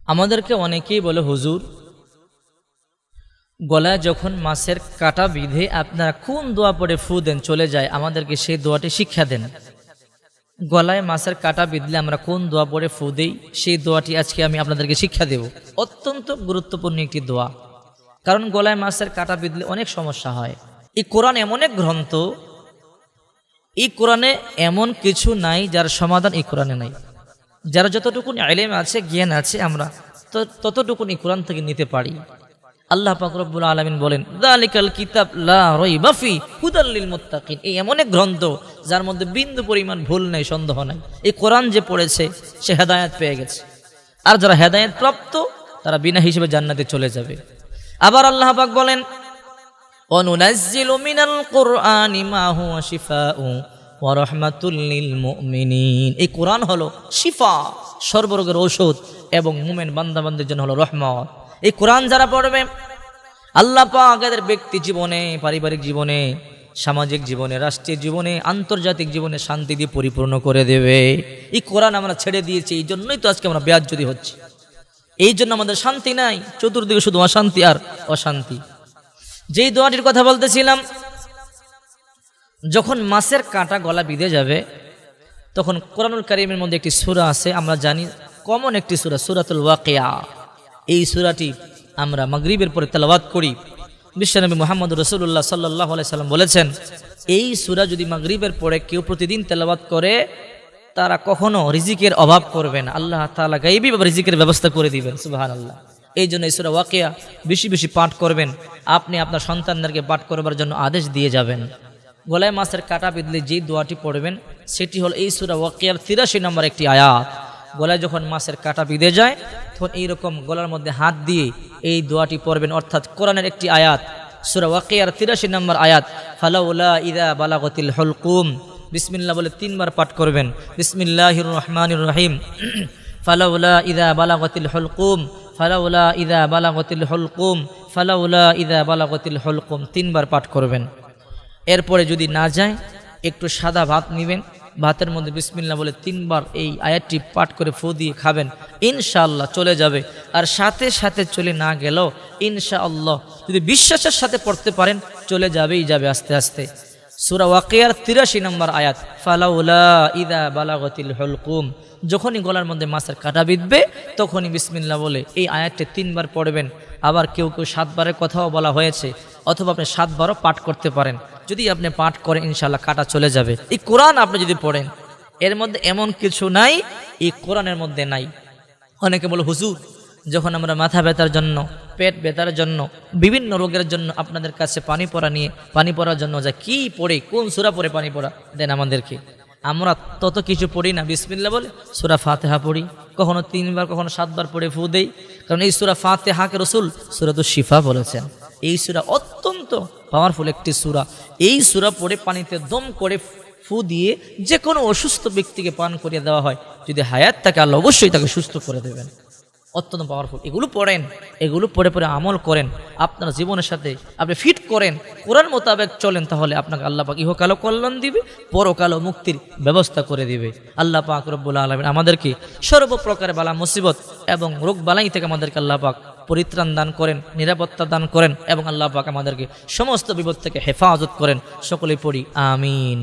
আমাদেরকে অনেকেই বলে, হুজুর গলায় যখন মাছের কাঁটা বিঁধে আপনারা কোন দোয়া পড়ে ফু দেন চলে যায়, আমাদেরকে সেই দোয়াটি শিক্ষা দেন। গলায় মাছের কাঁটা বিঁধলে আমরা কোন দোয়া পড়ে ফু দেই, সেই দোয়াটি আজকে আমি আপনাদেরকে শিক্ষা দেব। অত্যন্ত গুরুত্বপূর্ণ একটি দোয়া, কারণ গলায় মাছের কাঁটা বিঁধলে অনেক সমস্যা হয়। এই কোরআন এমন এক গ্রন্থ, এই কোরআনে এমন কিছু নাই যার সমাধান এই কোরআনে নাই। যারা যতটুকুন ইলম আছে, জ্ঞান আছে, আমরা ততটুকুন এই কোরআন থেকে নিতে পারি। আল্লাহ পাক রব্বুল আলামিন বলেন, যালিকাল কিতাব লা রাইবা ফি হুদাল লিল মুত্তাকিন। এই এমন এক গ্রন্থ যার মধ্যে বিন্দু পরিমাণ ভুল নেই, সন্দেহ নাই। এই কোরআন যে পড়েছে সে হেদায়েত পেয়ে গেছে, আর যারা হেদায়েত প্রাপ্ত তারা বিনা হিসেবে জান্নাতে চলে যাবে। আবার আল্লাহ পাক বলেন, ওয়ানুনাজ্জিলু মিনাল কুরআনি মা হুয়া শিফাউ ওয়া রাহমাতুল লিল মুমিনিন। এই কোরআন হলো শিফা, সর্বরোগের ঔষধ, এবং মুমিন বান্দাবান্দির জন্য হলো রহমত। এই কোরআন যারা পড়বে আল্লাহ পাক এদের ব্যক্তি জীবনে, পারিবারিক জীবনে, সামাজিক জীবনে, রাষ্ট্রীয় জীবনে, আন্তর্জাতিক জীবনে শান্তি দিয়ে পরিপূর্ণ করে দেবে। এই কোরআন আমরা ছেড়ে দিয়েছি, এই জন্যই তো আজকে আমরা বেয়াজ্জতি হচ্ছি। এই জন্য আমাদের শান্তি নাই, চতুর্দিকে শুধু অশান্তি আর অশান্তি। যেই দোয়াটির কথা বলতেছিলাম, যখন মাছের কাঁটা গলা বিঁধে যাবে তখন কোরআনুল কারীমের মধ্যে একটি সূরা আছে, আমরা জানি কমন একটি সূরা, সূরাতুল ওয়াকিয়া। এই সূরাটি আমরা মাগরিবের পরে তেলাওয়াত করি। বিশ্বনবী মুহাম্মদ রাসূলুল্লাহ সাল্লাল্লাহু আলাইহি সাল্লাম বলেছেন, এই সূরা যদি মাগরিবের পরে কেউ প্রতিদিন তেলাওয়াত করে তারা কখনো রিজিকের অভাব করবে না, আল্লাহ তাআলা গায়বীভাবে রিজিকের ব্যবস্থা করে দিবেন। সুবহানাল্লাহ। এই জন্য এই সূরা ওয়াকিয়া বেশি বেশি পাঠ করবেন। আপনি আপনার সন্তানদেরকে পাঠ করবার জন্য আদেশ দিয়ে যাবেন। গলায় মাছের কাঁটা বিঁধলে যেই দোয়াটি পড়বেন সেটি হল এই সূরা ওয়াকিয়ার ৮৩ নম্বর একটি আয়াত। গলায় যখন মাছের কাঁটা বিঁধে যায় তখন এইরকম গলার মধ্যে হাত দিয়ে এই দোয়াটি পড়বেন, অর্থাৎ কোরআনের একটি আয়াত, সূরা ওয়াকিয়ার ৮৩ নম্বর আয়াত, ফালাউলা ইযা বালাগাতিল হুলকুম। বিসমিল্লাহ বলে ৩ বার পাঠ করবেন। বিসমিল্লাহির রহমানির রহিম। ফালাউলা ইযা বালাগাতিল হুলকুম, ফালাউলা ইযা বালাগাতিল হুলকুম, ফালাউলা ইযা বালাগাতিল হুলকুম ৩ বার পাঠ করবেন। এরপরে যদি না যায় একটু সাদা ভাত নেবেন, ভাতের মধ্যে বিসমিল্লাহ বলে ৩ বার এই আয়াতটি পাঠ করে ফু দিয়ে খাবেন, ইনশাআল্লাহ চলে যাবে। আর সাথে সাথে চলে না গেলেও ইনশাআল্লাহ যদি বিশ্বাসের সাথে পড়তে পারেন চলে যাবেই যাবে আস্তে আস্তে। সূরা ওয়াকিয়ার ৮৩ নম্বর আয়াত, ফালাউলা ইযা বালাগাতিল হুলকুম। যখনই গলার মধ্যে মাছের কাঁটা বিঁধবে তখনই বিসমিল্লাহ বলে এই আয়াতটি ৩ বার পড়বেন। আবার কেউ কেউ ৭ বারের কথাও বলা হয়েছে, অথবা আপনি ৭ বারও পাঠ করতে পারেন। যদি আপনি পাঠ করেন ইনশাআল্লাহ কাঁটা চলে যাবে। এই কোরআন আপনি যদি পড়েন, এর মধ্যে এমন কিছু নাই এই কোরআনের মধ্যে নাই। অনেকে বলে, হুজুর যখন আমরা মাথা ব্যথার জন্য, পেট ব্যথার জন্য, বিভিন্ন রোগের জন্য আপনাদের কাছে পানি পড়ার জন্য যা কি পড়ে, কোন সূরা পড়ে পানি পড়া দেন আমাদেরকে। আমরা তত কিছু পড়ি না, বিসমিল্লাহ বলে সূরা ফাতিহা পড়ি, কখনো ৩ বার কখনো ৭ বার পড়ে ফু দেই। কারণ এই সূরা ফাতিহাকে রাসূল সূরাতুশ শিফা বলেছেন। এই সূরা অত্যন্ত পাওয়ারফুল একটি সূরা। এই সূরা পড়ে পানিতে দম করে ফু দিয়ে যে কোনো অসুস্থ ব্যক্তিকে পান করিয়ে দেওয়া হয়, যদি হায়াত থাকে আল্লাহ অবশ্যই তাকে সুস্থ করে দেবেন। অত্যন্ত পাওয়ারফুল। এগুলো পড়েন, এগুলো পড়ে পড়ে আমল করেন, আপনার জীবনের সাথে আপনি ফিট করেন, কোরআন মোতাবেক চলেন, তাহলে আপনাকে আল্লাহ পাক ইহকালও কল্যাণ দিবে, পরকালও মুক্তির ব্যবস্থা করে দিবে। আল্লাহ পাক রব্বুল আলামিন আমাদেরকে সর্বপ্রকার বালা মুসিবত এবং রোগ বালাই থেকে আমাদেরকে আল্লাহ পাক পরিত্রাণ দান করেন, নিরাপত্তা দান করেন, এবং আল্লাহ পাক আমাদেরকে সমস্ত বিপদ থেকে হেফাজত করেন। সকলেই পড়ি আমিন।